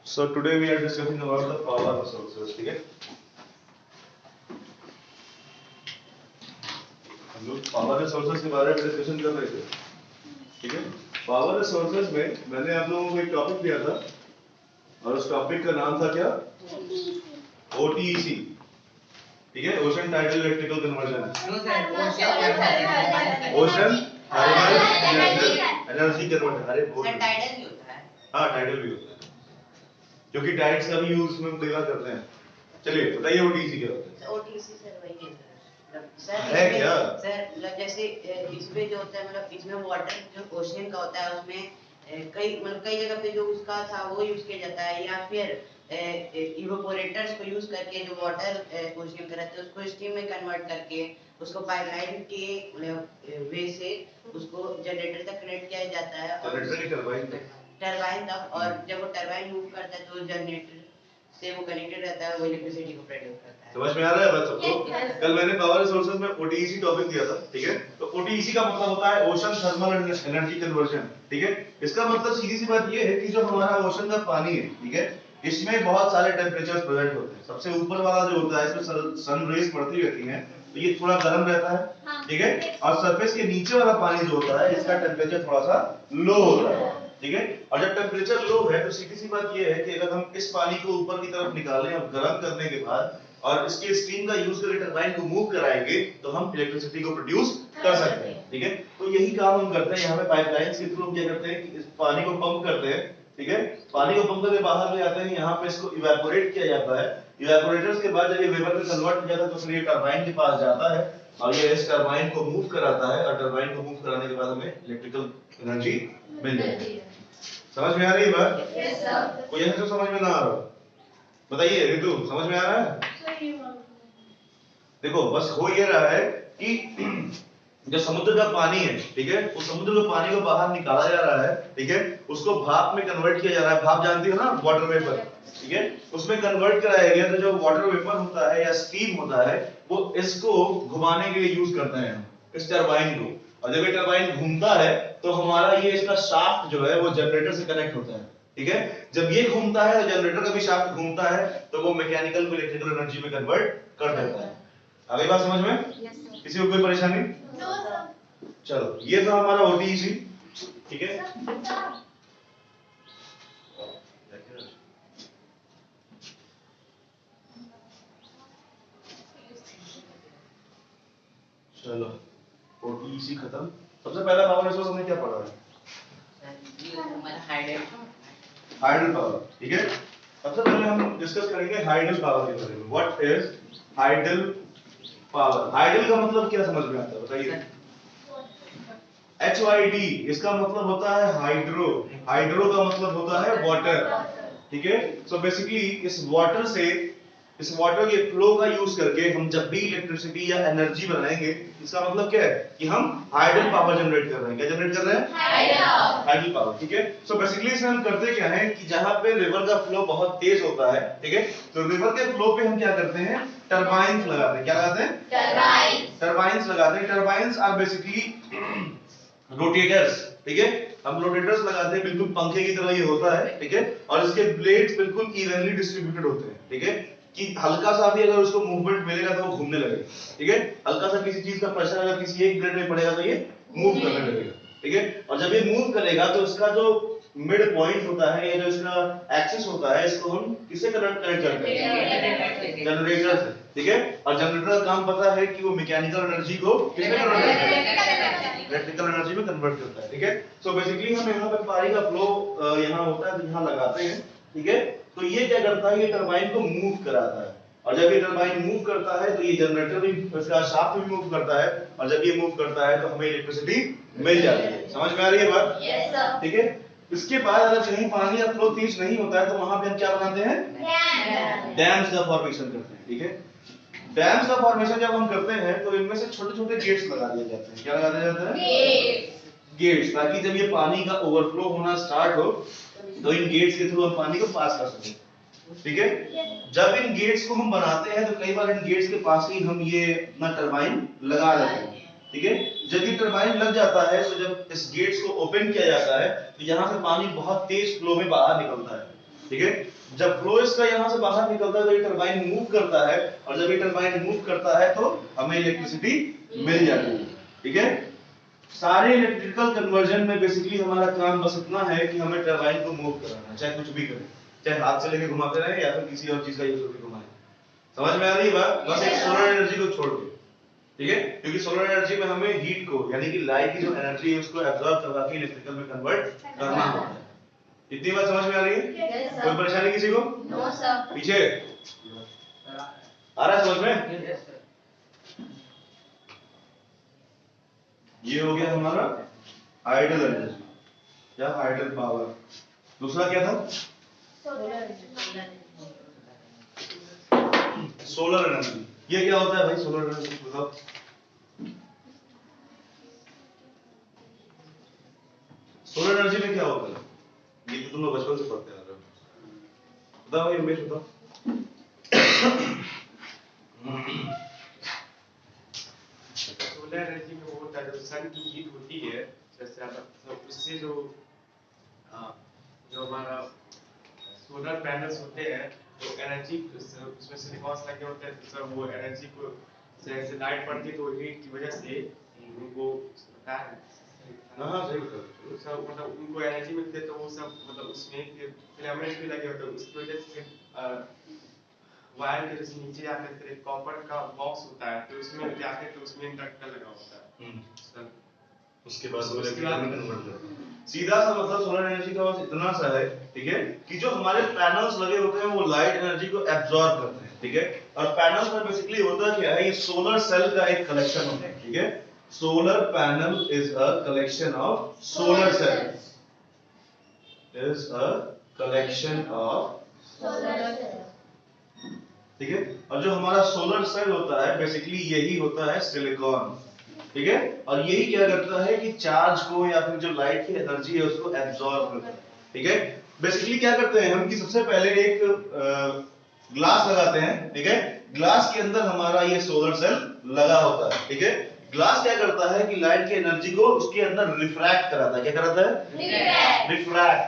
So today we are discussing about the power resources. ठीक है, हम लोग पावर रिसोर्सेज के बारे में डिस्कशन कर रहे थे. ठीक है, पावर रिसोर्सेज में मैंने आप लोगों को एक टॉपिक दिया था और उस टॉपिक का नाम था क्या? OTEC. ठीक है, ocean tidal electrical conversion. Ocean thermal energy conversion. अरे बहुत टाइडल भी होता है. हाँ, टाइडल भी होता है क्योंकि टाइड्स का भी यूज में कई बार करते हैं. चलिए बताइए OTEC क्या होता है? ओटीसी सर वही है सर. है क्या? सर मतलब जैसे इसमें जो होता है मतलब इसमें वाटर जो ओशियन का होता है उसमें कई जगह पे जो उसका था वो यूज किया जाता है या फिर इवेपोरेटर्स को यूज करके जो वाटर ओशियन का रहता है उसको स्टीम में कन्वर्ट करके उसको पाइपलाइन के वे से उसको जनरेटर तक कनेक्ट किया जाता है. जनरेटर की टरबाइन तक, और जब वो टरबाइन मूव करता है तो जनरेटर से वो कनेक्टेड रहता है, वो इलेक्ट्रिसिटी को प्रोड्यूस करता है. समझ में आ रहा है बात सबको? कल मैंने पावर रिसोर्सेज में OTEC टॉपिक दिया था. ठीक है, तो OTEC का मतलब होता है ओशन थर्मल एनर्जी कन्वर्जन. ठीक है, इसका मतलब सीधी सी बात ये है कि जो हमारा ओशन का पानी है, ठीक है, इसमें बहुत सारे टेम्परेचर्स प्रेजेंट होते हैं. सबसे ऊपर वाला जो होता है इसमें सन रेज पड़ती रहती हैं तो ये थोड़ा गर्म रहता है. ठीक है, और सरफेस के नीचे वाला पानी जो होता है इसका टेम्परेचर थोड़ा सा लो होता है. ठीक है, और जब टेम्परेचर लो है तो सीधी सी बात ये है कि अगर हम इस पानी को ऊपर की तरफ निकालें और गर्म करने के बाद और इसके स्टीम का यूज करके टरबाइन को मूव कराएंगे तो हम इलेक्ट्रिसिटी को प्रोड्यूस कर सकते हैं. ठीक है, तो यही काम हम करते हैं यहाँ पे पाइपलाइंस के थ्रू. हम क्या करते हैं कि इस पानी को पंप करते हैं. ठीक है, पानी को पंप करके बाहर ले आते हैं. यहाँ पे इसको इवेपोरेट किया जाता है. इवेपोरेटर्स के बाद जब ये वेपर में कन्वर्ट हो जाता है तो फिर ये टरबाइन के पास जाता है और ये इस टरबाइन को मूव कराता है और टरबाइन को मूव कराने के बाद हमें इलेक्ट्रिकल एनर्जी मिल जाती है. समझ में आ रही है बात? Yes sir. कोई ऐसा समझ में ना आ रहा बताइए. ऋतु समझ में आ रहा है? देखो बस हो ये रहा है कि जो समुद्र का पानी है, ठीक है, उस समुद्र के पानी को बाहर निकाला जा रहा है. ठीक है, उसको भाप में कन्वर्ट किया जा रहा है. भाप जानती हो ना, वाटर वेपर. ठीक है, उसमें कन्वर्ट कराया गया तो जो वाटर वेपर होता है या स्टीम होता है वो इसको घुमाने के लिए यूज करते हैं इस टरबाइन को. और जब ये टरबाइन घूमता है तो हमारा ये इसका शाफ्ट जो है वो जनरेटर से कनेक्ट होता है. ठीक है, जब ये घूमता है तो जनरेटर का भी शाफ्ट घूमता है तो वो मैकेनिकल को इलेक्ट्रिकल एनर्जी में कन्वर्ट कर देता है. अगली बात समझ में? किसी को कोई परेशानी? चलो ये था हमारा OTEC. ठीक है, चलो OTEC खत्म. सबसे पहला पावर रिसोर्स हमने क्या पढ़ा है? Hydel power. ठीक है, सबसे पहले हम डिस्कस करेंगे हाइडल पावर के बारे में. What is hydel power? Hydel का मतलब क्या समझ में आता है बताइए? HYD इसका मतलब होता है हाइड्रो. हाइड्रो का मतलब होता है वाटर. ठीक है, सो बेसिकली इस वाटर के फ्लो का यूज करके हम जब भी इलेक्ट्रिसिटी या एनर्जी बनाएंगे इसका मतलब क्या है कि हम हाइडल पावर जनरेट कर रहे हैं. क्या जनरेट कर रहे हैं? Hydel power. ठीक है, सो बेसिकली इसमें हम करते क्या है कि जहां पे रिवर का फ्लो बहुत तेज होता है, ठीक है, तो रिवर के फ्लो पे हम क्या करते हैं? टरबाइंस लगाते हैं. क्या लगाते हैं? टरबाइंस लगाते हैं. Turbines are basically rotators. ठीक है, हम रोटेटर्स लगाते हैं, बिल्कुल पंखे की तरह ये होता है. ठीक है, और इसके ब्लेड्स बिल्कुल इवनली डिस्ट्रीब्यूटेड होते हैं. ठीक है, कि हल्का सा भी अगर उसको मूवमेंट मिलेगा तो वो घूमने लगेगा. ठीक है, हल्का सा किसी चीज का प्रेशर अगर किसी एक ब्लेड में पड़ेगा तो ये मूव करने लगेगा. ठीक है, और जब ये मूव करेगा तो इसका जो मिड पॉइंट होता है या जो इसका एक्सिस होता है इसको हम किससे कनेक्ट करते हैं? जनरेटर से. ठीक है, और जनरेटर का काम पता है कि वो मैकेनिकल एनर्जी को किसमें कन्वर्ट करता है? इलेक्ट्रिकल एनर्जी में कन्वर्ट करता है. ठीक है, सो बेसिकली हम यहाँ पे पानी का फ्लो यहाँ होता है तो यहाँ लगाते हैं. ठीक है, तो ये क्या करता है? ये टरबाइन को मूव कराता है और जब ये टरबाइन मूव करता है तो ये जनरेटर भी इसका शाफ्ट भी मूव करता है और जब ये मूव करता है तो हमें इलेक्ट्रिसिटी मिल जाती है. समझ में आ रही है बात? Yes sir. ठीक है, इसके बाद अगर कहीं पानी का फ्लो तेज नहीं होता है तो वहां पे हम क्या बनाते हैं? डैम्स का फॉर्मेशन करते हैं. ठीक है, डैम्स का फॉर्मेशन जब हम करते हैं तो इनमें से छोटे-छोटे गेट्स लगा दिए जाते हैं. क्या लगा दिए जाते हैं? गेट्स, ताकि जब ये पानी का ओवरफ्लो होना स्टार्ट हो तो इन गेट्स के थ्रू हम पानी को पास कर सकें. ठीक है, जब इन गेट्स को हम बनाते हैं तो कई बार इन गेट्स के पास ही हम ये अपना टरबाइन लगा देते हैं. ठीक है, जब ये टरबाइन लग जाता है तो जब इस गेट्स को ओपन किया जाता है तो यहाँ से पानी बहुत तेज फ्लो में बाहर निकलता है. ठीक है। जब फ्लो इसका यहाँ से बाहर निकलता है तो ये टरबाइन मूव करता है, और जब ये टरबाइन मूव करता है तो हमें इलेक्ट्रिसिटी मिल जाती है। ठीक है। सारे इलेक्ट्रिकल कन्वर्जन में बेसिकली हमारा काम बस इतना है कि हमें टरबाइन को मूव कराना है, चाहे कुछ भी करें, चाहे हाथ से लेके घुमाते रहे या फिर किसी और चीज का यूज करके घुमाएं। समझ में आ रही है बात? बस एक सोलर एनर्जी को छोड़ के, ठीक है, क्योंकि सोलर एनर्जी में हमें हीट को यानी कि लाइट की जो एनर्जी है उसको एब्जॉर्ब करवा के इलेक्ट्रिकल में कन्वर्ट करना होता है। इतनी बात समझ में आ रही है? Yes, sir. कोई परेशानी किसी को? No, sir. पीछे आ रहा है समझ में? ये हो गया हमारा आइडल एनर्जी या आइडल पावर। दूसरा क्या था? Solar energy. ये क्या होता है भाई सोलर एनर्जी बताओ? सोलर एनर्जी में क्या होता है? ये तो तुम लोग बचपन से पढ़ते आ रहे हो। बताओ भाई उमेश बताओ। सोलर एनर्जी में वो होता है जो सन की हीट होती है, जैसे आप उससे जो हमारा सोलर पैनल्स होते हैं तो एनर्जी उसमें सिलिकॉन्स लगे होते हैं, तो सर वो एनर्जी को जैसे लाइट पड़ती है तो हीट की वजह से उनको हाँ सही बता। तो सब मतलब उनको एनर्जी मिलती है, तो वो सब मतलब उसमें फिलामेंट भी लगे होते हैं, उसकी वजह से वायर के जैसे नीचे जाते हैं, फिर एक कॉपर का बॉक्स होता है, तो उसमें जाते हैं तो उसमें इंडक्टर लगा होता है सर। उसके बाद वो इलेक्ट्रिकल में कन्वर्ट करता है। सीधा सा मतलब सोलर एनर्जी का बस इतना सा है, ठीक है, कि जो हमारे पैनल्स लगे होते हैं वो लाइट एनर्जी को एब्जॉर्ब करते हैं, ठीक है। और पैनल्स में बेसिकली होता क्या है, ये सोलर सेल का एक कलेक्शन होता है, ठीक है। Solar panel is a collection of solar cells, is a collection of, ठीक है। और जो हमारा सोलर सेल होता है बेसिकली यही होता है सिलिकॉन, ठीक है। और यही क्या करता है कि चार्ज को या फिर जो लाइट की एनर्जी है उसको एब्जॉर्ब करता है, ठीक है। बेसिकली क्या करते हैं हम कि सबसे पहले एक ग्लास लगाते हैं, ठीक है। ग्लास के अंदर हमारा ये सोलर सेल लगा होता है, ठीक है। ग्लास क्या करता है कि लाइट की एनर्जी को उसके अंदर रिफ्रैक्ट कराता है। क्या कराता है? रिफ्रैक्ट,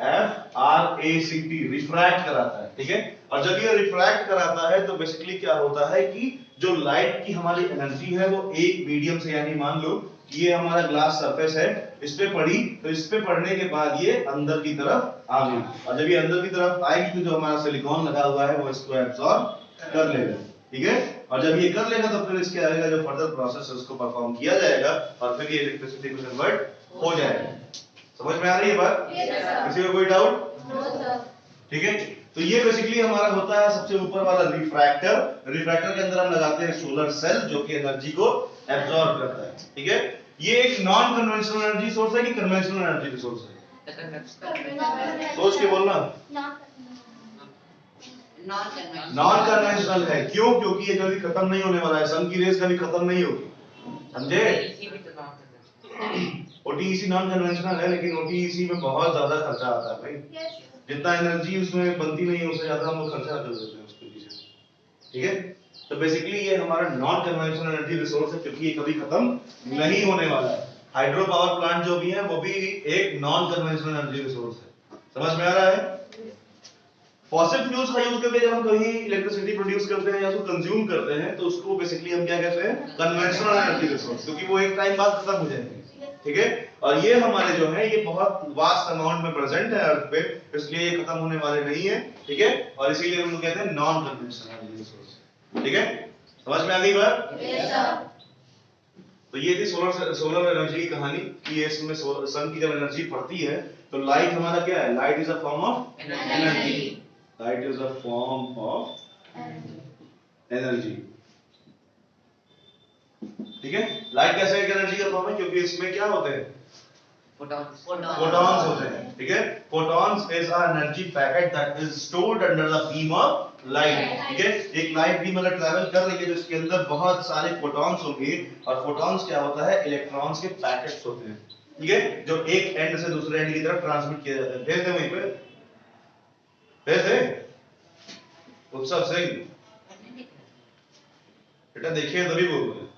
REFRACT, रिफ्रैक्ट कराता है, ठीक है। और जब ये रिफ्रैक्ट कराता है तो बेसिकली क्या होता है कि जो लाइट की हमारी एनर्जी है वो एक मीडियम से, यानी मान लो कि ये हमारा ग्लास सरफेस है, इस पे पड़ी, तो इस पे पड़ने के बाद ये अंदर की तरफ आ गई, और जब ये अंदर की तरफ आएगी तो जो हमारा सिलिकॉन लगा हुआ है वो इसको एब्सॉर्ब कर लेगा, ठीक है। और जब ये कर लेगा तो फिर इसके आगे का जो फर्दर प्रोसेस है उसको परफॉर्म किया जाएगा और फिर ये इलेक्ट्रिसिटी में कन्वर्ट हो जाएगा। समझ में आ रही है बात? किसी को कोई डाउट? ठीक है। तो ये बेसिकली हमारा होता है सबसे ऊपर वाला रिफ्रैक्टर। रिफ्रैक्टर के अंदर हम लगाते हैं सोलर सेल जो कि एनर्जी को एब्जॉर्ब करता है, ठीक है। ये एक नॉन कन्वेंशनल एनर्जी सोर्स है कि कन्वेंशनल एनर्जी रिसोर्स है? सोच के बोलना। नॉन कन्वेंशनल है। क्यों? क्योंकि ये कभी खत्म नहीं होने वाला है, सन की रेस कभी खत्म नहीं होगी, समझे? ओटीईसी नॉन कन्वेंशनल है, लेकिन ओटीईसी में बहुत ज्यादा खर्चा आता है भाई। जितना एनर्जी उसमें बनती नहीं है उससे ज्यादा हम लोग खर्चा कर देते हैं उसके पीछे, ठीक है। तो बेसिकली ये हमारा नॉन कन्वेंशनल एनर्जी रिसोर्स है क्योंकि ये कभी खत्म नहीं होने वाला है। हाइड्रो पावर प्लांट जो भी है वो भी एक नॉन कन्वेंशनल एनर्जी रिसोर्स है। समझ में आ रहा है? फॉसिल फ्यूल्स का यूज करके जब हम कहीं इलेक्ट्रिसिटी प्रोड्यूस करते हैं या उसको कंज्यूम करते हैं तो उसको बेसिकली हम क्या कहते हैं? कन्वेंशनल एनर्जी रिसोर्स, क्योंकि वो एक टाइम बाद खत्म हो जाएंगे, ठीक है। और ये हमारे जो है ये बहुत वास्ट अमाउंट में प्रेजेंट है अर्थ पे, इसलिए ये खत्म होने वाले नहीं है, ठीक है। और इसीलिए हम लोग कहते हैं नॉन कन्वेंशनल एनर्जी रिसोर्स, ठीक है। समझ में आ गई बात? Yes, sir. तो ये थी सोलर एनर्जी की कहानी कि इसमें सन की जब एनर्जी पड़ती है तो लाइट हमारा क्या है? Light is a form of energy. Light is a form of energy, ठीक है। लाइट कैसे एक एनर्जी का फॉर्म है? क्योंकि इसमें क्या होते हैं? फोटॉन्स होते हैं, ठीक है। Photons is a energy packet that is stored under the beam of light, ठीक है। एक लाइट बीम अगर ट्रैवल कर रही है तो इसके अंदर बहुत सारे फोटॉन्स होंगे, और फोटॉन्स क्या होता है? इलेक्ट्रॉन्स के पैकेट्स होते हैं, ठीक है, जो एक एंड से दूसरे एंड की तरफ ट्रांसमिट किए जाते हैं। भेज दे वहीं पे, भेज दे। उत्सव सिंह बेटा देखिए तभी बोल रहे हैं।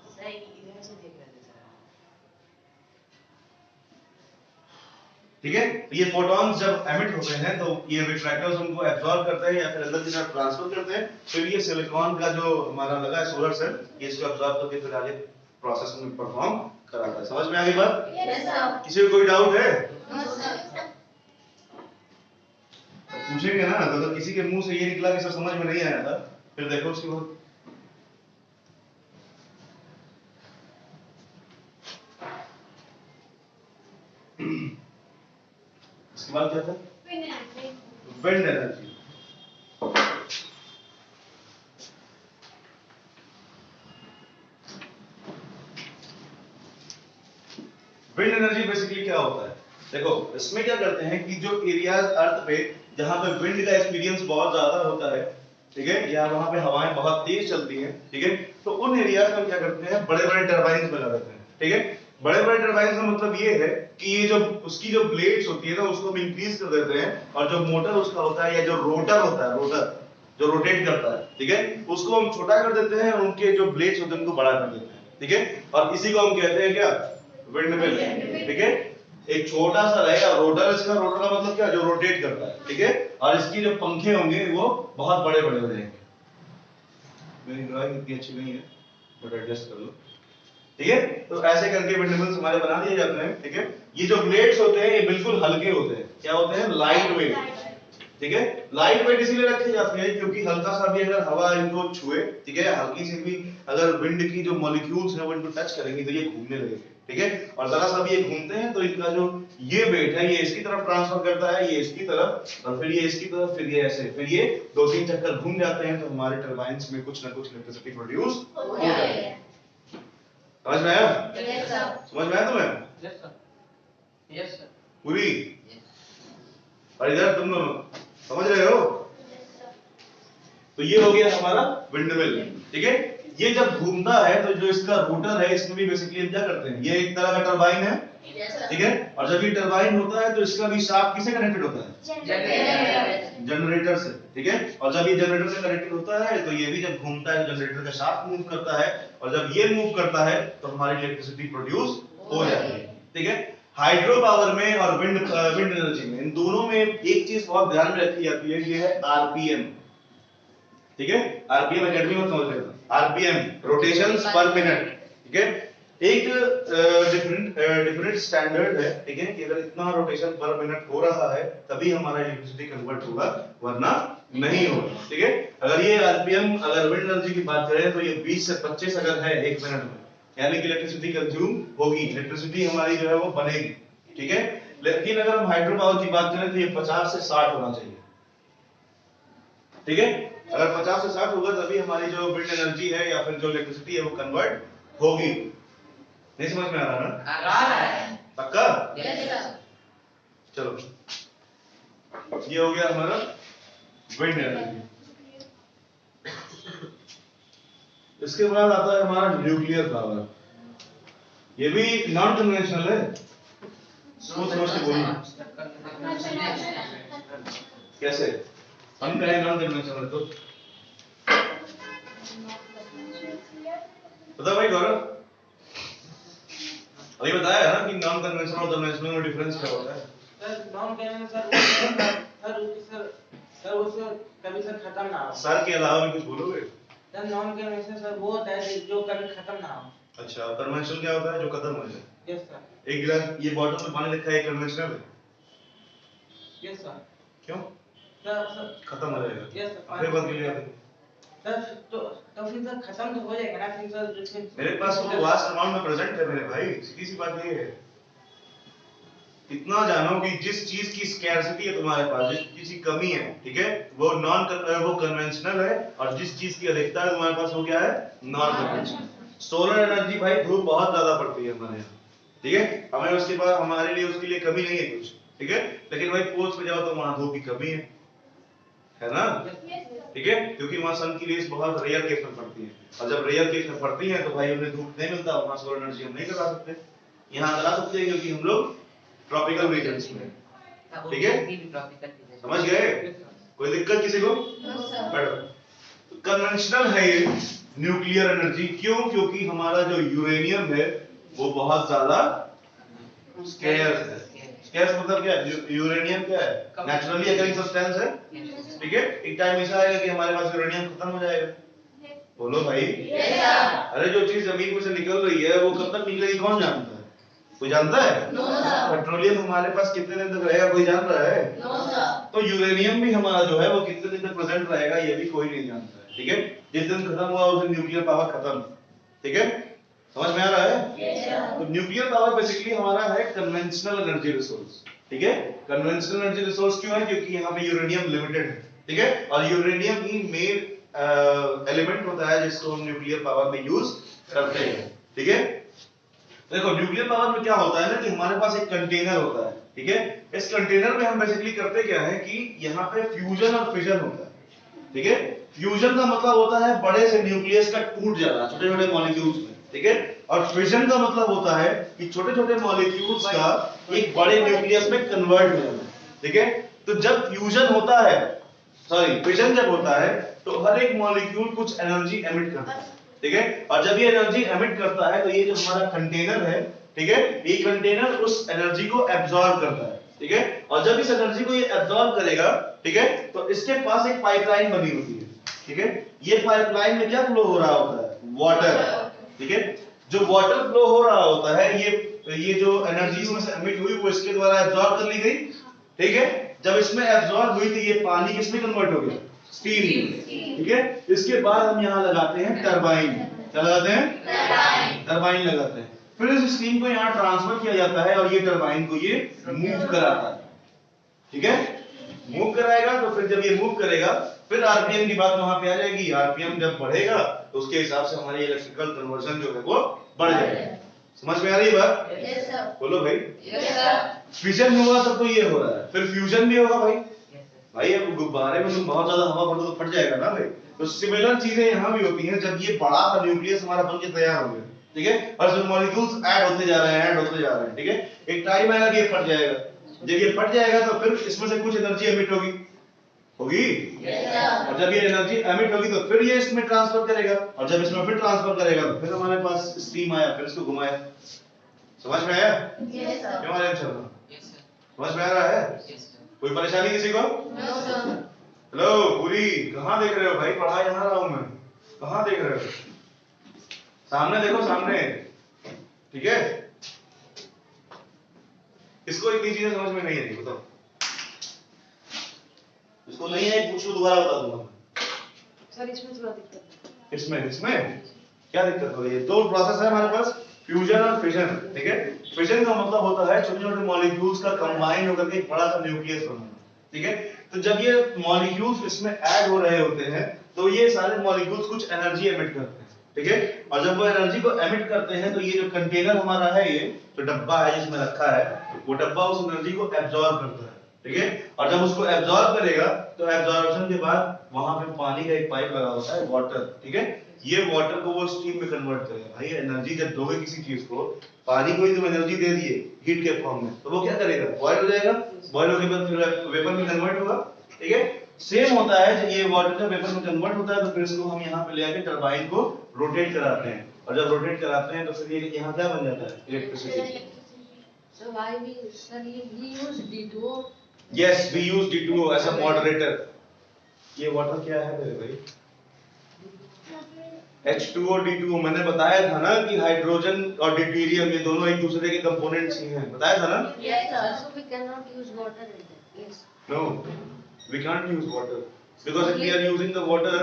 ठीक है। तो ये फोटॉन्स जब एमिट होते हैं तो ये रिफ्रैक्टर्स उनको एब्जॉर्ब करते हैं या फिर अंदर की तरफ ट्रांसफर करते हैं, फिर ये सिलिकॉन का जो हमारा लगा है सोलर सेल, ये इसको एब्जॉर्ब करके फिर आगे प्रोसेस में परफॉर्म कराता है। समझ में आ गई बात? Yes sir. किसी को कोई डाउट है? No sir. पूछेंगे ना, तो अगर किसी के मुंह से ये निकला कि सर समझ में नहीं आया था, फिर देखो उसके बाद इसके बाद क्या था? Wind energy. Wind energy basically क्या होता है? देखो इसमें क्या करते हैं कि जो एरियाज अर्थ पे जहां पे विंड का एक्सपीरियंस बहुत ज्यादा होता है, ठीक है, या वहां पे हवाएं बहुत तेज चलती हैं, ठीक है, तो उन एरियाज में क्या करते हैं, बड़े बड़े टरबाइन्स लगा देते हैं, ठीक है। बड़े बड़े टरबाइन्स का मतलब ये है कि ये जो उसकी जो ब्लेड्स होती है ना उसको हम इंक्रीज कर देते हैं, और जो मोटर उसका होता है या जो रोटर होता है, रोटर जो रोटेट करता है, ठीक है, उसको हम छोटा कर देते हैं और उनके जो ब्लेड्स होते हैं उनको बड़ा कर देते हैं, ठीक है, और इसी को हम कहते हैं क्या? विंडमिल, ठीक है। एक छोटा सा रहेगा रोटर, इसका रोटर का मतलब क्या? जो रोटेट करता है, ठीक है, और इसकी जो पंखे होंगे वो बहुत बड़े बड़े हो जाएंगे। मेरी ड्राइंग इतनी अच्छी नहीं है, बट एडजस्ट कर लो, ठीक है। तो ऐसे करके विंडमिल्स हमारे बना दिए जाते हैं, ठीक है। ये जो ब्लेड्स होते हैं ये बिल्कुल हल्के होते हैं, क्या होते हैं? लाइट वेट, ठीक है। लाइट वेट इसीलिए रखे जाते हैं क्योंकि हल्का सा भी अगर हवा इनको छुए, ठीक है, हल्की सी भी अगर विंड की जो मॉलिक्यूल्स हैं वो इनको टच करेंगी तो ये घूमने लगेंगे, ठीक है, और जरा सा भी ये घूमते हैं तो इनका जो ये वेट है ये इसकी तरफ ट्रांसफर करता है, ये इसकी तरफ, और फिर ये इसकी तरफ, फिर ये ऐसे, फिर ये 2-3 चक्कर घूम जाते हैं तो हमारे टरबाइन्स में कुछ ना कुछ इलेक्ट्रिसिटी प्रोड्यूस हो जाती है। समझ में आया? Yes sir. समझ में आया तुम्हें? Yes sir, yes sir. पूरी? और इधर तुम दोनों समझ रहे हो? तो ये हो गया हमारा विंडमिल, ठीक है। ये जब घूमता है तो जो इसका रोटर है इसमें भी बेसिकली हम क्या करते हैं, ये एक तरह का टरबाइन है, ठीक है, और जब ये टरबाइन होता है तो इसका भी शाफ्ट किससे कनेक्टेड होता है? जनरेटर से, ठीक है, और जब ये जनरेटर से कनेक्टेड होता है तो ये भी जब घूमता है जनरेटर का शाफ्ट मूव करता है, और जब ये मूव करता है तो हमारी इलेक्ट्रिसिटी प्रोड्यूस हो जाती है, ठीक है। हाइड्रो पावर में और विंड एनर्जी में, इन दोनों में एक चीज बहुत ध्यान में रखी जाती है, ये है आरपीएम, ठीक है। आरपीएम एकेडमी में समझ लेना, आरपीएम रोटेशंस पर मिनट, ठीक है। एक डिफरेंट स्टैंडर्ड है, ठीक है, कि अगर इतना रोटेशन पर मिनट हो रहा है तभी हमारा इलेक्ट्रिसिटी कन्वर्ट होगा, वरना नहीं होगा, ठीक है। अगर ये आरपीएम अगर विंड एनर्जी की बात करें तो ये 20 से 25 अगर है एक मिनट में, यानी कि इलेक्ट्रिसिटी कंज्यूम होगी, इलेक्ट्रिसिटी हमारी जो है वो बनेगी, ठीक है। लेकिन अगर हम हाइड्रो पावर की बात करें तो ये 50 से 60 होना चाहिए, ठीक है। अगर 50 से 60 होगा तभी हमारी जो विंड एनर्जी है या फिर जो इलेक्ट्रिसिटी है वो कन्वर्ट होगी। नहीं समझ में आ रहा ना? आ रहा है। पक्का? Yes sir. चलो ये हो गया हमारा विंड एनर्जी। इसके बाद आता है हमारा न्यूक्लियर पावर। ये भी नॉन कन्वेंशनल है, सोच समझ के बोलना। कैसे? हम कहें नॉन कन्वेंशनल तो पता भाई गौरव, अभी बताया है ना कि नॉन कन्वेंशनल और कन्वेंशनल में डिफरेंस क्या होता है? सर नॉन कन्वेंशनल सर उससे कभी सर खत्म ना हो। सर के अलावा भी कुछ बोलोगे? सर नॉन कन्वेंशनल सर वो होता है जो कभी खत्म ना हो। अच्छा, कन्वेंशनल क्या होता है? जो खत्म हो जाए। Yes sir. एक गिलास ये बॉटल में पानी रखा है, कन्वेंशनल है? Yes sir. क्यों? सर खत्म हो जाएगा। Yes sir. फिर बंद के लिए आते सर तो फिर सर खत्म तो हो जाएगा ना फिर सर। मेरे पास तो वास्ट अमाउंट में प्रेजेंट है मेरे भाई, सीधी सी बात ये है। इतना जानो कि जिस चीज की स्कैर्सिटी है तुम्हारे पास, जिस चीज की कमी है, ठीक है, वो वो कन्वेंशनल है, और जिस चीज की अधिकता है तुम्हारे पास वो क्या है? Non conventional. सोलर एनर्जी भाई धूप बहुत ज्यादा पड़ती है हमारे यहाँ, ठीक है, हमें उसके बाद हमारे लिए उसके लिए कमी नहीं है कुछ, ठीक है, लेकिन भाई पोस्ट पे जाओ तो वहां धूप की कमी है ना, ठीक है, क्योंकि वहां सन की रेज बहुत रेयर केस में पड़ती है, और जब रेयर केस में पड़ती है तो भाई उन्हें धूप नहीं मिलता, वहां सोलर एनर्जी हम नहीं करा सकते। यहाँ करा सकते हैं क्योंकि हम लोग ट्रॉपिकल रीजन्स में, ठीक है, समझ गए? कोई दिक्कत किसी को? बैठो। कन्वेंशनल है ये न्यूक्लियर एनर्जी, क्यों? क्योंकि हमारा जो यूरेनियम है वो बहुत ज्यादा स्केर्स है, स्कैर्स मतलब क्या है? यूरेनियम क्या है? नेचुरली अकरिंग सब्सटेंस है, ठीक है। एक टाइम ऐसा आएगा कि हमारे पास यूरेनियम खत्म हो जाएगा। बोलो भाई। अरे जो चीज जमीन में से निकल रही है वो कब तक निकलेगी कौन जानता है? कोई जानता है? पेट्रोलियम हमारे पास कितने दिन तक रहेगा कोई जान रहा है? तो यूरेनियम भी हमारा जो है वो कितने दिन तक प्रेजेंट रहेगा ये भी कोई नहीं जानता है, ठीक है। जिस दिन खत्म हुआ उस दिन न्यूक्लियर पावर खत्म, ठीक है। समझ में आ रहा है? तो न्यूक्लियर पावर बेसिकली हमारा है कन्वेंशनल एनर्जी रिसोर्स, ठीक है। कन्वेंशनल एनर्जी रिसोर्स क्यों है? क्योंकि यहाँ पे यूरेनियम लिमिटेड है, ठीक है। और यूरेनियम ही मेन एलिमेंट होता है जिसको हम न्यूक्लियर पावर में यूज करते हैं, ठीक है। देखो न्यूक्लियर पावर में क्या होता है ना कि हमारे पास एक कंटेनर होता है, ठीक है। इस कंटेनर में हम बेसिकली करते क्या है कि यहाँ पे फ्यूजन और फिजन होता है, ठीक है। फ्यूजन का मतलब होता है बड़े से न्यूक्लियस का टूट जाना छोटे छोटे मॉलिक्यूल्स में, ठीक है। और फिजन का मतलब होता है कि छोटे छोटे मॉलिक्यूल्स का एक बड़े न्यूक्लियस में कन्वर्ट हो जाना, ठीक है। तो जब फ्यूजन होता है, सॉरी फिजन जब होता है तो हर एक मॉलिक्यूल कुछ एनर्जी एमिट करता है, ठीक है। और जब ये एनर्जी एमिट करता है तो ये जो हमारा कंटेनर है, ठीक है, ये कंटेनर उस एनर्जी को एब्जॉर्ब करता है, ठीक है। और जब इस एनर्जी को ये एब्जॉर्ब करेगा, ठीक है, तो इसके पास एक पाइपलाइन बनी होती है, ठीक है। ये पाइपलाइन में क्या फ्लो हो रहा होता है? वाटर, ठीक है। जो वाटर फ्लो हो रहा होता है ये जो एनर्जी इसमें से एमिट हुई वो इसके द्वारा एब्जॉर्ब कर ली गई, ठीक है। जब इसमें एब्जॉर्ब हुई तो ये पानी किसमें कन्वर्ट हो गया? स्टीम, ठीक है। इसके बाद हम यहाँ लगाते हैं टरबाइन। क्या लगाते हैं? टरबाइन लगाते हैं। फिर इस स्टीम को यहाँ ट्रांसफर किया जाता है और ये टरबाइन को ये मूव कराता है, ठीक है। मूव कराएगा तो फिर जब ये मूव करेगा फिर आरपीएम की बात वहां पे आ जाएगी। आरपीएम जब बढ़ेगा तो उसके हिसाब से हमारी इलेक्ट्रिकल कन्वर्जन जो है वो बढ़ जाएगा। समझ में आ रही है बात? Yes sir. बोलो भाई। Yes sir. फिजन हुआ तब तो ये हो रहा है, फिर फ्यूजन भी होगा भाई। भाई अब गुब्बारे में तुम बहुत ज्यादा हवा भर दो तो फट जाएगा ना भाई। तो सिमिलर चीजें यहाँ भी होती हैं। जब ये बड़ा सा न्यूक्लियस हमारा बन के तैयार हो गया, ठीक है, और इसमें मॉलिक्यूल्स ऐड होते जा रहे हैं, ऐड होते जा रहे हैं, ठीक है। एक टाइम आएगा कि ये फट जाएगा। जब ये फट जाएगा तो फिर इसमें से कुछ एनर्जी एमिट होगी, यस सर। और जब ये एनर्जी एमिट होगी तो फिर ये इसमें ट्रांसफर करेगा, और जब इसमें फिर ट्रांसफर करेगा तो फिर हमारे पास स्टीम आया, फिर इसको घुमाया। समझ में आया? Yes sir. क्यों आया चल रहा? समझ में आ रहा है? कोई परेशानी किसी को? No sir. हेलो पूरी, कहाँ देख रहे हो भाई? पढ़ा यहाँ रहा हूं मैं। कहाँ देख रहे हो? सामने देखो, सामने, ठीक है। इसको इतनी चीजें समझ में नहीं आई, बताओ। इसको नहीं है, पूछ लो, दोबारा बता दूंगा। सर इसमें थोड़ा दिक्कत है। इसमें क्या दिक्कत हो रही है? दो प्रोसेस है हमारे पास, फ्यूजन और फिजन, ठीक है। फिजन का मतलब होता है छोटे छोटे मॉलिक्यूल्स का कंबाइन होकर के एक बड़ा सा न्यूक्लियस बनना, ठीक है। तो जब ये मॉलिक्यूल्स इसमें ऐड हो रहे होते हैं तो ये सारे मॉलिक्यूल्स कुछ एनर्जी एमिट करते हैं, ठीक है। और जब वो एनर्जी को एमिट करते हैं तो ये जो कंटेनर हमारा है, ये जो डब्बा है जिसमें रखा है, वो डब्बा उस एनर्जी को एब्जॉर्ब करता है, ठीक है। और जब उसको एब्जॉर्ब करेगा तो एब्जॉर्प्शन के बाद वहां पे पानी का एक पाइप लगा होता है, वाटर, ठीक है। ये वाटर को वो स्टीम में कन्वर्ट करेगा। भाई एनर्जी जब दोगे किसी चीज को, पानी को ही तुम एनर्जी दे दिए हीट के फॉर्म में, तो वो क्या करेगा? बॉयल हो जाएगा। बॉयल होने के बाद फिर वेपर में कन्वर्ट होगा, ठीक है। सेम होता है, जब ये वाटर जब वेपर में कन्वर्ट होता है तो फिर इसको हम यहाँ पे ले आके टरबाइन को रोटेट कराते हैं, और जब रोटेट कराते हैं तो फिर ये यहाँ क्या बन जाता है? Electricity. So why we use D2O? Yes, we use D2O as a moderator. ये वाटर क्या है मेरे भाई? H2O D2O। मैंने बताया था ना कि हाइड्रोजन और ड्यूटेरियम ये दोनों एक दूसरे के कंपोनेंट्स ही हैं, बताया था ना? Yes sir. So we cannot use water in that. Yes. No, we can't use water because if we are using the water,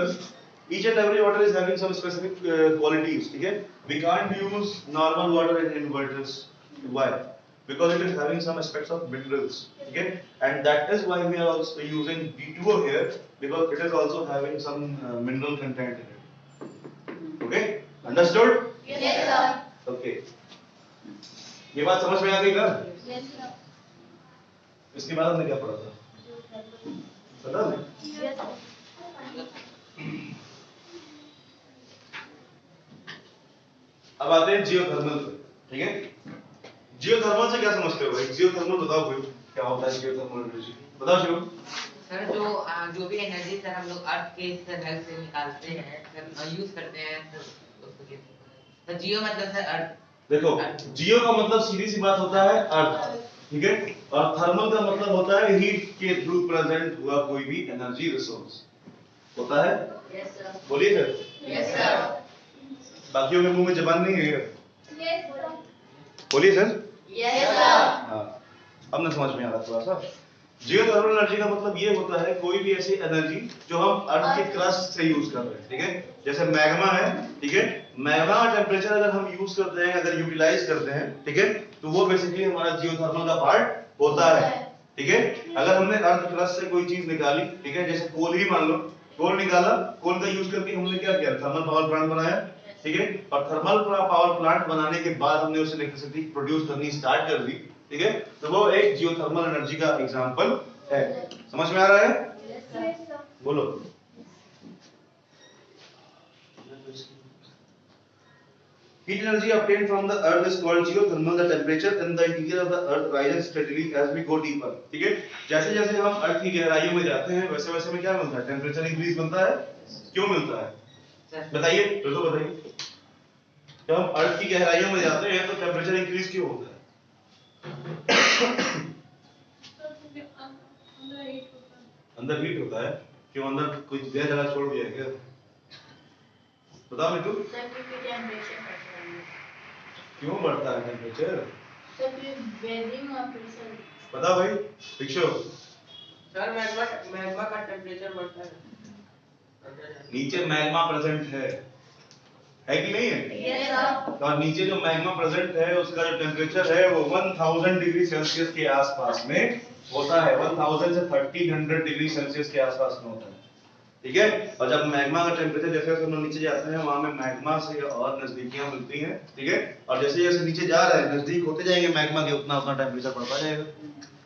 each and every water is having some specific qualities, ठीक है? We can't use normal water in inverters. Why? Because it is having some aspects of minerals, okay, and that is why we are also using D2O here, because it is also having some mineral content in it. Okay, understood? Yes sir. Okay, ये बात समझ में आ गई ना? Yes sir. इसके बाद हमने क्या पढ़ा था? पता नहीं? Yes sir. अब आते हैं जियोथर्मल पे, ठीक है। जियोथर्मल से क्या समझते हो भाई? जियोथर्मल बताओ कोई, क्या होता है जियोथर्मल एनर्जी? बताओ शिव। सर जो भी एनर्जी सर हम लोग अर्थ के सरफेस से निकालते हैं, सर यूज करते हैं, सर जियो मतलब सर अर्थ। देखो, जियो का मतलब सीधी सी बात होता है अर्थ, ठीक है। और थर्मल का मतलब होता है हीट के थ्रू प्रेजेंट हुआ कोई भी एनर्जी रिसोर्स होता है। Yes, sir. बोलिए सर। Yes, sir. बाकियों के मुंह में जबान नहीं है। Yes, sir. बोलिए सर। Yes, sir. हाँ, अब ना समझ में आ रहा थोड़ा सा। जियोथर्मल एनर्जी का मतलब ये होता है कोई भी ऐसी एनर्जी जो हम अर्थ के क्रस्ट से यूज कर रहे हैं, ठीक है। जैसे मैग्मा है, ठीक है। मैग्मा का टेम्परेचर अगर हम यूज करते हैं, अगर यूटिलाइज करते हैं, ठीक है, तो वो बेसिकली हमारा जियोथर्मल का पार्ट होता है, ठीक है। अगर हमने अर्थ क्रस्ट से कोई चीज निकाली, ठीक है, जैसे कोल ही मान लो, कोल निकाला, कोल का यूज करके हमने क्या किया, थर्मल पावर प्लांट बनाया, ठीक है। और थर्मल पावर प्लांट बनाने के बाद हमने उससे इलेक्ट्रिसिटी प्रोड्यूस करनी स्टार्ट कर दी, ठीक है। तो वो एक जियोथर्मल एनर्जी का एग्जांपल है। समझ में आ रहा है? Yes, sir. बोलो। Heat energy obtained from the earth is called geothermal. The temperature in the interior of the earth rises steadily as we go deeper. ठीक है। जैसे जैसे हम अर्थ की गहराइयों में जाते हैं वैसे वैसे में क्या मिलता है, टेम्परेचर इंक्रीज बनता है। क्यों मिलता है बताइए, फिर तो बताइए। जब हम अर्थ की गहराइयों में जाते हैं तो टेम्परेचर इंक्रीज क्यों होता है? अंदर हीट होता है। क्यों, अंदर कोई गैस जला छोड़ दिया है क्या? बताओ मिट्टू, Sir, क्योंकि temperature बढ़ता है. क्यों बढ़ता है टेम्परेचर? Sir, क्योंकि bathing और pressure. बता भाई भिक्षु। सर मैग्मा का टेम्परेचर बढ़ता है। नीचे मैग्मा प्रेजेंट है कि नहीं है? Yes, sir. और नीचे जो मैग्मा प्रेजेंट है उसका जो टेम्परेचर है वो 1000 डिग्री सेल्सियस के आसपास में होता है। 1000 से 1300 डिग्री सेल्सियस के आसपास में होता है, ठीक है। और जब मैग्मा का टेम्परेचर जैसे जैसे हम नीचे जाते हैं वहां में मैग्मा से और नजदीकियां मिलती हैं, ठीक है। और जैसे जैसे नीचे जा रहे हैं नजदीक होते जाएंगे मैग्मा के, उतना उतना टेम्परेचर बढ़ता जाएगा,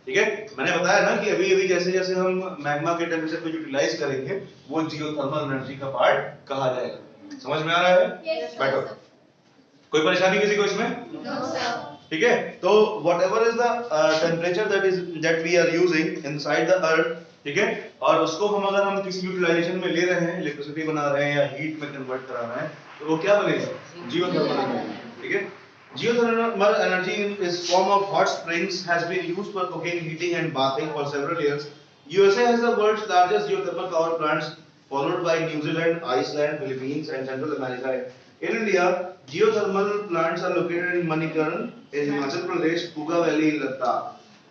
ठीक है। मैंने बताया ना कि अभी अभी जैसे जैसे हम मैग्मा के टेम्परेचर को यूटिलाइज करेंगे वो जियोथर्मल एनर्जी का पार्ट कहा जाएगा। समझ में आ रहा है? Yes, sir. बैठो। कोई परेशानी किसी को इसमें? No, sir. ठीक है। तो whatever is the temperature that we are using inside the earth, ठीक है, और उसको हम किसी यूटिलाइजेशन में ले रहे हैं, इलेक्ट्रिसिटी बना रहे हैं या हीट में कन्वर्ट करा रहे हैं, तो वो क्या बनेगा? जियोथर्मल एनर्जी, ठीक है। Geothermal energy is form of hot springs has been used for cooking, heating and bathing for several years. USA has the world's largest geothermal power plants, followed by New Zealand, Iceland, Philippines and Central America. In India, geothermal plants are located in Manikarn, in Himachal Pradesh, Kuga Valley in Ladakh.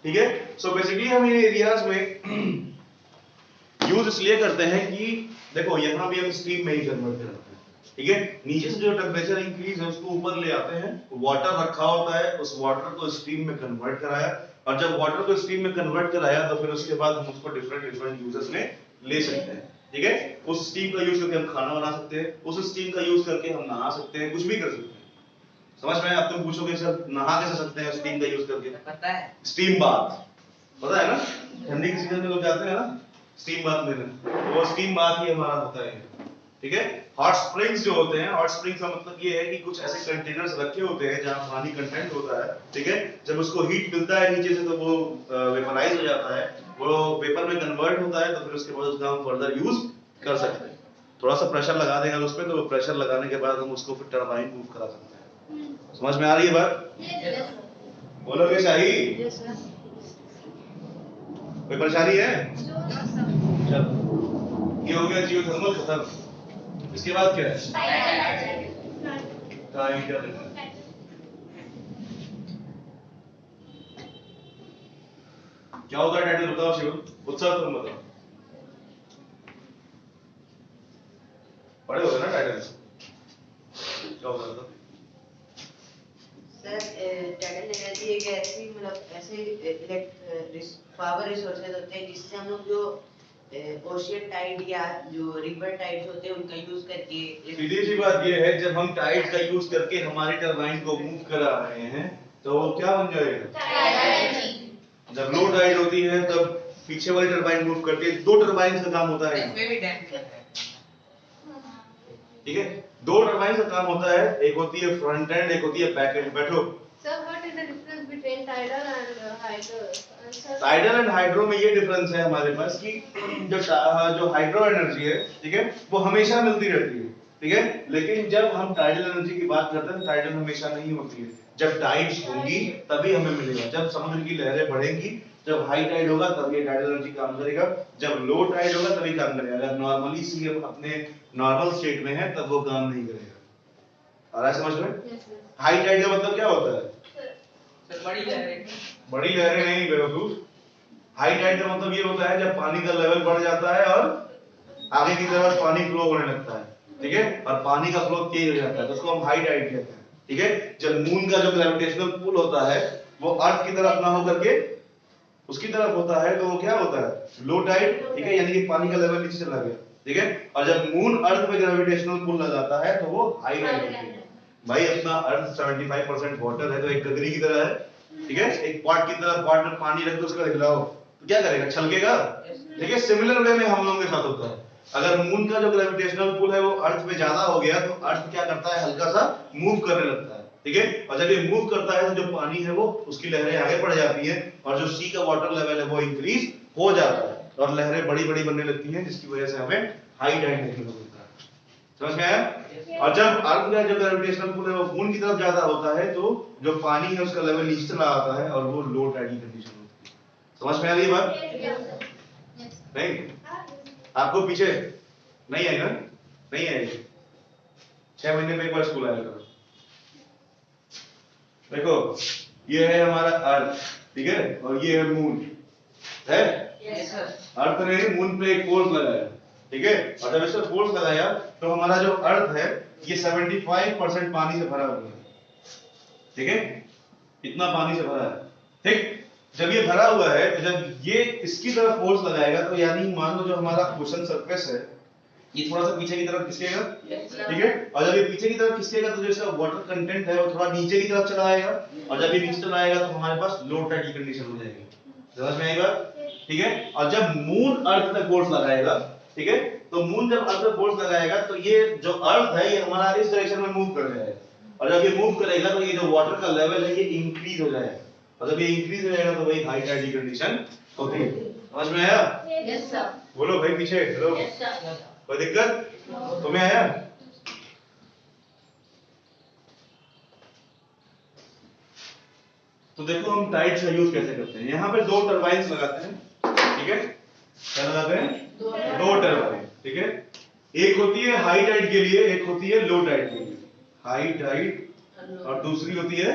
ठीक है। So basically हम इन areas में use इसलिए करते हैं कि देखो यहाँ भी हम स्टीम में ही कन्वर्ट करते हैं, ठीक है। नीचे से जो टेम्परेचर इंक्रीज है उसको ऊपर ले आते हैं, वाटर रखा होता है, उस वाटर को स्टीम में कन्वर्ट कराया, और जब वाटर को स्टीम में कन्वर्ट कराया तो फिर उसके बाद हम उसको डिफरेंट यूजेस में ले सकते हैं, ठीक है। उस स्टीम का यूज करके हम खाना बना सकते हैं, उस स्टीम का यूज करके हम नहा सकते हैं, कुछ भी कर सकते हैं। समझ में? अब तुम पूछोगे सर नहा कैसे सकते हैं स्टीम का यूज करके? पता है। स्टीम बाथ पता है ना, ठंडी के सीजन में लोग जाते हैं ना स्टीम बाथ लेने, वो स्टीम बाथ ही हमारा होता है, ठीक है। हॉट स्प्रिंग्स जो होते हैं, हॉट स्प्रिंग्स का मतलब ये है कि कुछ ऐसे कंटेनर्स रखे होते हैं जहां पानी कंटेंट होता है, ठीक है। जब उसको हीट मिलता है नीचे से तो वो वेपराइज हो जाता है, वो वेपर में कन्वर्ट होता है, तो फिर उसके बाद उसका हम फर्दर यूज कर सकते हैं। थोड़ा सा प्रेशर लगा देंगे उस पे, तो वो प्रेशर लगाने के बाद हम उसको फिर टरबाइन मूव करा सकते हैं। समझ में आ रही है बात? Yes, sir. बोलोगे शाही? Yes, sir. कोई परेशानी है? No, sir. चलो ये हो गया जियोथर्मल खत्म। इसके बाद क्या है? टाइडल। क्या होता है टाइडल बताओ शिव, उत्सव तुम बताओ। पढ़े होगे ना टाइडल? क्या होता है? सर टाइडल एनर्जी एक ऐसी मतलब ऐसे पावर रिसोर्सेज होते हैं जिससे हम लोग जो ओशियन टाइड या जो रिवर टाइड्स होते हैं उनका यूज करके सीधी सी बात ये है, जब हम टाइड का यूज करके हमारी टरबाइन को मूव करा रहे हैं तो वो क्या बन जाएगा? जब लो टाइड होती है तब पीछे वाली टरबाइन मूव करती है। दो टरबाइन का काम होता है, इसमें भी डैम कर है। ठीक है। दो टरबाइन का काम होता है, एक होती है फ्रंट एंड, एक होती है बैक एंड। बैठो। Sir, what is the difference between tidal and hydro? Sir, tidal and hydro में ये डिफरेंस है हमारे पास कि जो हाइड्रो एनर्जी है, ठीक है, वो हमेशा मिलती रहती है, ठीक है। लेकिन जब हम टाइडल एनर्जी की बात करते हैं तो टाइडल हमेशा नहीं होती है, जब टाइड्स होंगी तभी हमें मिलेगा। जब समुद्र की लहरें बढ़ेंगी, जब हाई टाइड होगा तब ये टाइडल एनर्जी काम करेगा, जब लो टाइड होगा तभी काम करेगा। अगर नॉर्मली सी अपने नॉर्मल स्टेट में है तब वो काम नहीं करेगा। आ रहा है समझ में? हाई टाइड का मतलब क्या होता है? सर बड़ी लहरें। बड़ी लहरें नहीं बेवकूफ। हाई टाइड का मतलब ये होता है जब पानी का लेवल बढ़ जाता है और आगे की तरफ पानी फ्लो होने लगता है, ठीक है, और पानी का फ्लो तेज हो जाता है, तो उसको हम हाई टाइड कहते हैं, ठीक है। जब मून का जो ग्रेविटेशनल पुल होता है वो अर्थ की तरफ ना होकर के उसकी तरफ होता है, तो वो क्या होता है? लो टाइड, ठीक है, यानी कि पानी का लेवल नीचे चला गया, ठीक है। और जब मून अर्थ पे ग्रेविटेशनल पुल लगाता है तो वो हाई टाइड होती है। भाई अपना अर्थ 75% वाटर है, तो एक गगरी की तरह है, ठीक है। एक पॉट की तरह पॉट में पानी रख दो, उसका हिलाओ तो क्या करेगा? छलकेगा, ठीक है। सिमिलर वे में हम लोगों के साथ होता है। अगर मून का जो ग्रेविटेशनल पुल है वो अर्थ पे ज्यादा हो गया तो अर्थ क्या करता है? हल्का सा मूव करने लगता है, ठीक है। और जब ये मूव करता है तो जो पानी है वो उसकी लहरें आगे बढ़ जाती हैं और जो सी का वाटर लेवल है वो इंक्रीज हो जाता है और लहरें बड़ी बड़ी बनने लगती हैं, जिसकी वजह से हमें हाई टाइड देखने को मिलता है। समझ में आया? और जब अर्थ का जो ग्रेविटेशनल पुल है वो मून की तरफ ज्यादा होता है तो जो पानी है उसका लेवल नीचे चला आता है और वो लो टाइड की कंडीशन होती है। समझ में आ रही है बात? नहीं? आपको पीछे नहीं आएगा? नहीं आएगी। 6 महीने में एक बार स्कूल आया करो। देखो ये है हमारा अर्थ, ठीक है, और ये है मून, है? Yes sir. अर्थ ने मून पे एक फोर्स लगाया, ठीक है, और जब इसने फोर्स लगाया तो हमारा जो अर्थ है ये 75% पानी से भरा हुआ है, ठीक है, इतना पानी से भरा है, ठीक। जब ये भरा हुआ है तो जब ये इसकी तरफ फोर्स लगाएगा तो यानी मान लो जो हमारा ओशन सरफेस है ये थोड़ा सा पीछे की तरफ खिसकेगा, ठीक है, और जब ये पीछे की तरफ खिसकेगा तो जो इसका वाटर कंटेंट है वो थोड़ा नीचे की तरफ चला आएगा और जब ये नीचे चला आएगा तो हमारे पास लो टाइड की कंडीशन हो जाएगी। समझ में आई बात? ठीक है। और जब मून अर्थ पे फोर्स लगाएगा, ठीक है, तो मून जब अर्थ पे फोर्स लगाएगा तो ये जो अर्थ है ये हमारा इस डायरेक्शन में मूव कर जाएगा और जब ये मूव करेगा तो ये जो वाटर का लेवल है ये इंक्रीज हो जाएगा और जब ये इंक्रीज हो जाएगा तो वही हाई टाइड की कंडीशन होती है। समझ में आया? Yes sir. बोलो भाई पीछे, हेलो, यस सर। कोई दिक्कत? तुम्हें आया? तो देखो हम टाइड का यूज कैसे करते हैं। यहाँ पे 2 टरबाइन्स लगाते हैं, ठीक है, क्या लगाते हैं? 2 टरबाइन, ठीक है। एक होती है हाई टाइड के लिए, एक होती है लो टाइड के लिए। हाई टाइड और दूसरी होती है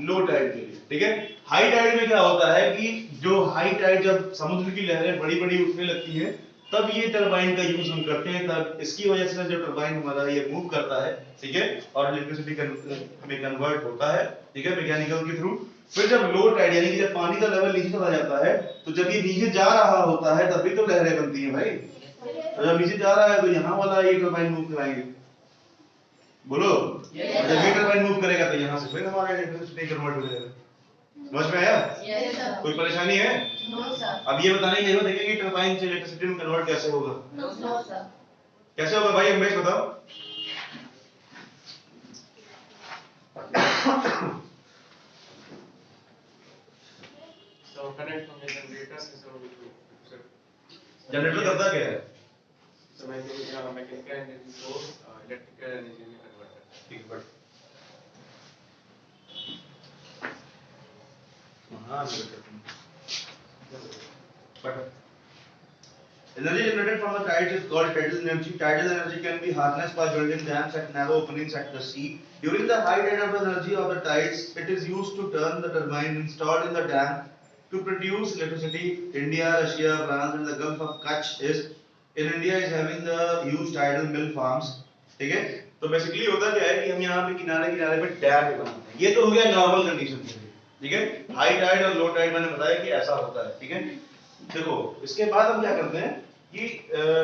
लो टाइड के लिए, ठीक है। हाई टाइड में क्या होता है कि जो हाई टाइड जब समुद्र की लहरें बड़ी बड़ी उठने लगती हैं तब ये टरबाइन का यूज हम करते हैं, तब इसकी वजह से जो टरबाइन हमारा ये मूव करता है, ठीक है, और इलेक्ट्रिसिटी में कन्वर्ट होता है, ठीक है, मैकेनिकल के थ्रू। फिर जब लो टाइड यानी कि जब पानी का लेवल नीचे चला जाता है तो जब ये नीचे जा रहा होता है तभी तो लहरें बनती हैं भाई। तो जब नीचे जा रहा है तो यहाँ वाला ये टरबाइन मूव कराएंगे, बोलो। जब ये टरबाइन मूव करेगा तो यहाँ से फिर हमारा इलेक्ट्रिसिटी कन्वर्ट हो जाएगा। समझ में आया? Yes sir. कोई परेशानी है? No sir. अब ये बताने की जरूरत है कि टरबाइन से इलेक्ट्रिसिटी में कन्वर्ट कैसे होगा? No sir. कैसे होगा भाई, हमें बताओ। So connect from the generator so generator करता क्या है? so mechanical energy source electrical energy में convert करता है। ठीक है, but energy generated from the tides is called tidal energy. Tidal energy can be harnessed by building dams at narrow openings at the sea. During the high tide of the energy of the tides, it is used to turn the turbine installed in the dam to produce electricity. India, Russia, France, and the Gulf of Kutch in India is having the huge tidal mill farms. ठीक है, तो basically होता क्या है कि हम यहाँ पे किनारे किनारे पे डैम बनाते हैं। ये तो हो गया नॉर्मल कंडीशन के लिए, ठीक है। हाई टाइड और लो टाइड मैंने बताया कि ऐसा होता है, ठीक है। देखो इसके बाद हम क्या करते हैं कि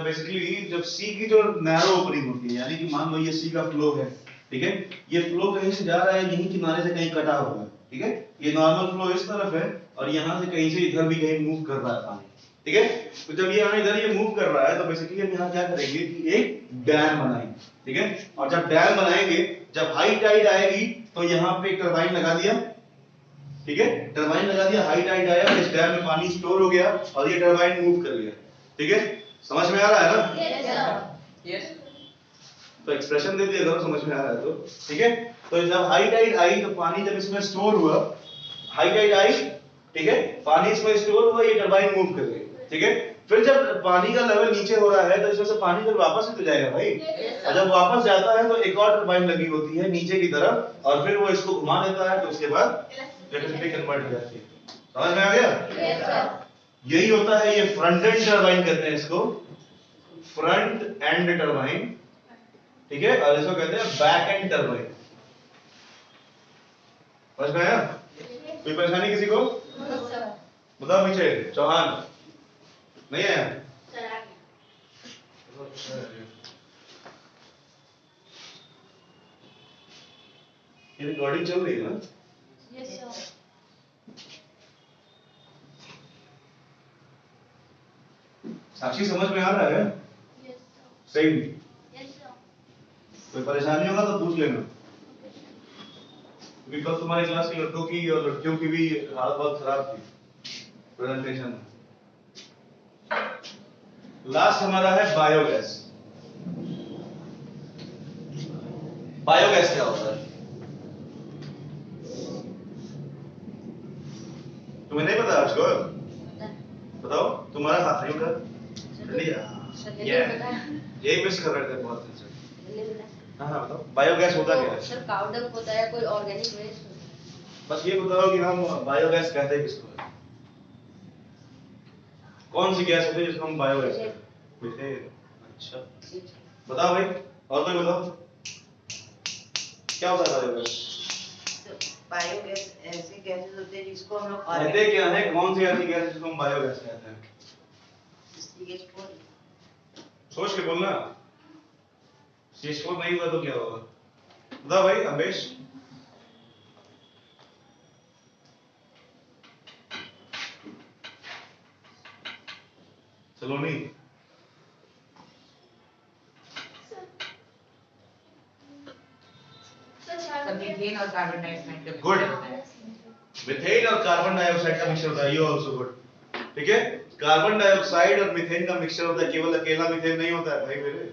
बेसिकली जब सी की जो नैरो ओपनिंग होती है, यानी कि मान लो ये सी का फ्लो है, ठीक है, ये फ्लो कहीं से जा रहा है, यहीं किनारे से कहीं कटा हुआ है, ठीक है, ये नॉर्मल फ्लो इस तरफ है और यहाँ से कहीं से इधर भी कहीं मूव कर रहा है पानी, ठीक है। तो जब ये यहाँ इधर ये मूव कर रहा है तो बेसिकली हम यहाँ क्या करेंगे कि एक डैम बनाएंगे, ठीक है। और जब डैम बनाएंगे, जब हाई टाइड आएगी तो यहाँ पे टरबाइन लगा दिया, ठीक है, टरबाइन लगा दिया, हाई टाइड आया, इस डैम में पानी स्टोर हो गया और ये टरबाइन मूव कर गया, ठीक है। समझ में आ रहा है ना? Yes sir. यस। तो एक्सप्रेशन दे दिया करो समझ में आ रहा है तो, ठीक है। तो जब हाई टाइड आई तो पानी जब इसमें स्टोर हुआ, हाई टाइड आई, ठीक है, पानी इसमें स्टोर हुआ, ये टरबाइन मूव कर गई, ठीक है। फिर जब पानी का लेवल नीचे हो रहा है तो इसमें से पानी फिर वापस ही तो जाएगा भाई, और जब वापस जाता है तो एक और टरबाइन लगी होती है नीचे की तरफ, और फिर वो इसको घुमा देता है, तो उसके बाद इलेक्ट्रिसिटी कन्वर्ट हो जाती है। समझ में आ गया? यही होता है, ये फ्रंट एंड टरबाइन कहते हैं इसको, फ्रंट एंड टरबाइन, ठीक है, और इसको कहते हैं बैक एंड टरबाइन। समझ में आया? कोई परेशानी किसी को? बताओ पीछे चौहान नहीं आया? ये रिकॉर्डिंग चल रही है ना? साक्षी समझ में आ रहा है? सही। कोई परेशानी होगा तो पूछ लेना, क्योंकि कल तुम्हारी क्लास की लड़कों की और लड़कियों की भी हालत बहुत खराब थी प्रेजेंटेशन में। लास्ट हमारा है बायोगैस। बायोगैस क्या होता है तुम्हें नहीं पता? आज को बताओ, तुम्हारा हाथ नहीं उठा, यही मिस कर रहे थे बहुत दिन से। हाँ बताओ, बायोगैस होता क्या है? सर पाउडर होता है, कोई ऑर्गेनिक वेस्ट। बस ये बताओ कि हम बायोगैस कहते हैं किसको? कौन सी गैस होती है जिसको हम बायोगैस कहते हैं? मीथेन। अच्छा बताओ भाई, और कोई बताओ क्या होता है बायोगैस? बायोगैस ऐसी गैसेस होते हैं जिसको हम लोग कहते क्या है, कौन सी ऐसी गैस है जिसको हम बायोगैस कहते हैं? सोच के बोलना। CH4 नहीं हुआ तो क्या होगा? बताओ भाई अम्बेश। सलोनी। मीथेन और कार्बन डाइऑक्साइड का Good. मिक्सचर होता है। मीथेन और कार्बन डाइऑक्साइड का मिक्सचर होता है, ये आल्सो गुड, ठीक है। कार्बन डाइऑक्साइड और मीथेन का मिक्सचर होता है, केवल अकेला मीथेन नहीं होता है भाई मेरे,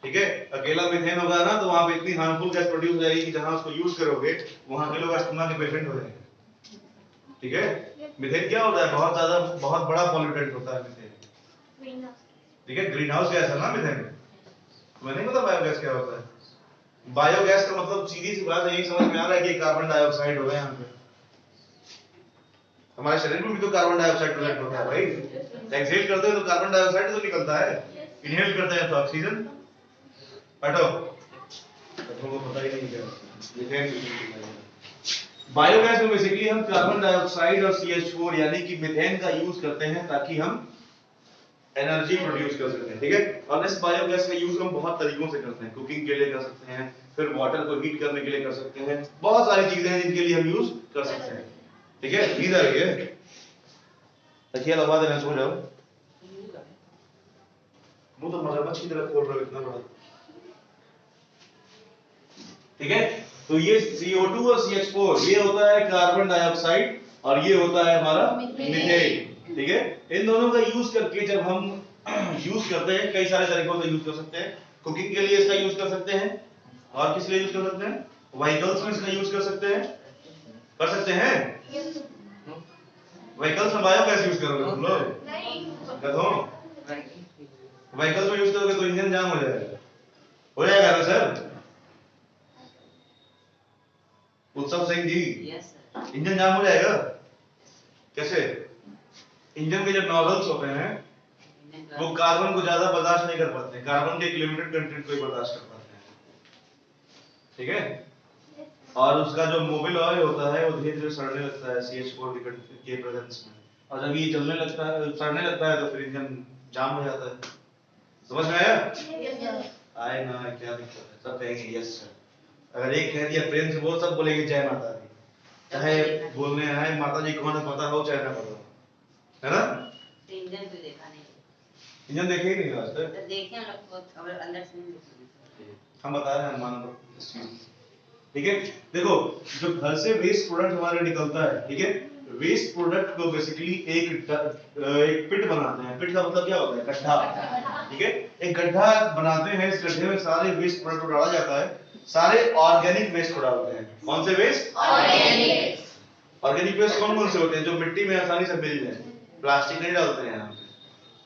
ठीक है। अकेला मीथेन होगा ना तो वहां पे इतनी हार्मफुल गैस प्रोड्यूस हो जाएगी कि जहां उसको यूज करोगे वहां के लोग अस्थमा के पेशेंट हो जाएंगे, ठीक है। मीथेन क्या होता है? बहुत ज्यादा, बहुत बड़ा पॉल्यूटेंट होता है मीथेन, ठीक है। ग्रीन हाउस गैस है ना मीथेन। तुम्हें नहीं पता बायोगैस क्या होता है? बायोगैस का मतलब सीधी सी बात है, यही समझ में आ रहा है कि कार्बन डाइऑक्साइड हो गया यहाँ पे। हमारे शरीर में भी तो कार्बन डाइऑक्साइड प्रेजेंट होता है भाई, एक्सहेल करते हैं तो कार्बन डाइऑक्साइड तो निकलता है, इनहेल करते हैं तो ऑक्सीजन। हटो, तुमको पता ही नहीं क्या बायोगैस में बेसिकली हम कार्बन डाइऑक्साइड और CH4 यानी कि मीथेन का यूज करते हैं ताकि हम एनर्जी प्रोड्यूस कर सकते हैं, ठीक है। और इस बायोगैस का यूज हम बहुत तरीकों से करते हैं, कुकिंग के लिए कर सकते हैं, फिर वाटर को हीट करने के लिए कर सकते हैं, बहुत सारी चीजें हैं जिनके लिए हम यूज कर सकते हैं, ठीक है। इधर ये तकिया लगा देना, सो जाओ। मुंह तो मगरमच्छ की तरह खोल रहे हो इतना बड़ा, ठीक है। तो ये CO2 और CH4 ये होता है कार्बन डाइऑक्साइड और ये होता है हमारा मीथेन, ठीक है। इन दोनों का यूज करके जब हम यूज करते हैं, कई सारे तरीकों से यूज कर सकते हैं। कुकिंग के लिए इसका यूज कर सकते हैं, और किस लिए यूज कर सकते हैं? व्हीकल्स में इसका यूज कर सकते हैं, कर सकते हैं। व्हीकल्स में बायोगैस यूज करोगे तुम लोग? गधों, व्हीकल्स में यूज करोगे तो इंजन जाम हो जाएगा, हो जाएगा ना सर? उत्सव सिंह जी, इंजन जाम हो जाएगा कैसे? इंजन के जो नॉजल्स होते हैं वो कार्बन को ज्यादा बर्दाश्त नहीं कर पाते, कार्बन के एक लिमिटेड कंटेंट को ही बर्दाश्त कर पाते हैं, ठीक है। और उसका जो मोबिल ऑयल होता है वो धीरे धीरे सड़ने लगता है CH4 के प्रेजेंस में, और जब ये चलने लगता है, सड़ने लगता है तो फिर इंजन जाम हो जाता है। समझ में आया? आए ना, क्या दिक्कत है? सब कहेंगे यस सर। अगर एक कह दिया प्रेम से बोल, सब बोलेंगे जय माता दी, चाहे बोलने आए माता जी कौन है पता हो चाहे ना पता हो, है ना। इंजन भी देखा नहीं, इंजन देखे ही नहीं आज तक। तो देखे हम लोग को खबर अंदर से नहीं देखी। हम बता रहे हैं, मान लो इस चीज, ठीक है। देखो जो घर से वेस्ट प्रोडक्ट हमारे निकलता है, ठीक है, वेस्ट प्रोडक्ट को बेसिकली एक पिट बनाते हैं। पिट का मतलब क्या होता है? गड्ढा। ठीक है, एक गड्ढा बनाते हैं, इस गड्ढे में सारे वेस्ट प्रोडक्ट को डाला जाता है, सारे ऑर्गेनिक वेस्ट को डालते हैं। कौन से वेस्ट? ऑर्गेनिक वेस्ट कौन कौन से होते हैं? जो मिट्टी में आसानी से मिल जाए, प्लास्टिक नहीं डालते हैं यहाँ पे,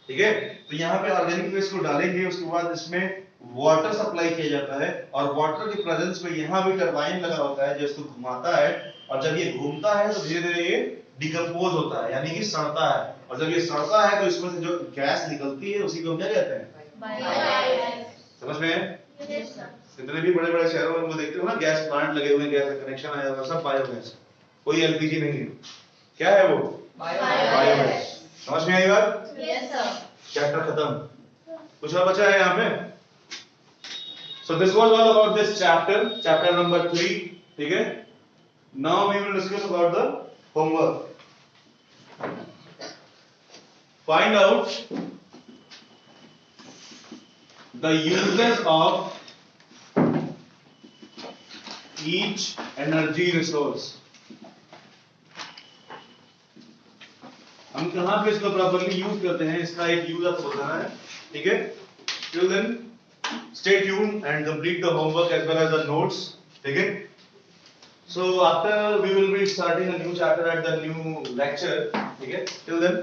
ठीक है। तो यहाँ पे ऑर्गेनिक वेस्ट को डालेंगे, उसके बाद इसमें वाटर सप्लाई किया जाता है, और वाटर के प्रेजेंस में यहाँ भी टरबाइन लगा होता है जो इसको घुमाता है, और जब ये घूमता है तो धीरे धीरे ये डिकम्पोज होता है, यानी कि सड़ता है, और जब ये सड़ता है तो इसमें से जो गैस निकलती है उसी को हम क्या कहते हैं? समझ में है? जितने भी बड़े बड़े शहरों में वो देखते हो ना, गैस प्लांट लगे हुए हैं, गैस का कनेक्शन आया हुआ है, सब बायोगैस, कोई एलपीजी नहीं है। क्या है वो? बायोगैस। समझ में आई बात? चैप्टर खत्म। कुछ और बचा है यहाँ पे? So this was all about this chapter number 3, ठीक है। Now we will discuss about the homework. Find out the uses of each energy resource. हम कहाँ पे इसको प्रॉपर्ली यूज करते हैं, इसका एक यूज आपको बताना है, ठीक है। Till then stay tuned and complete the homework as well as the notes, ठीक है। So after we will be starting a new chapter at the new lecture, ठीक है। Till then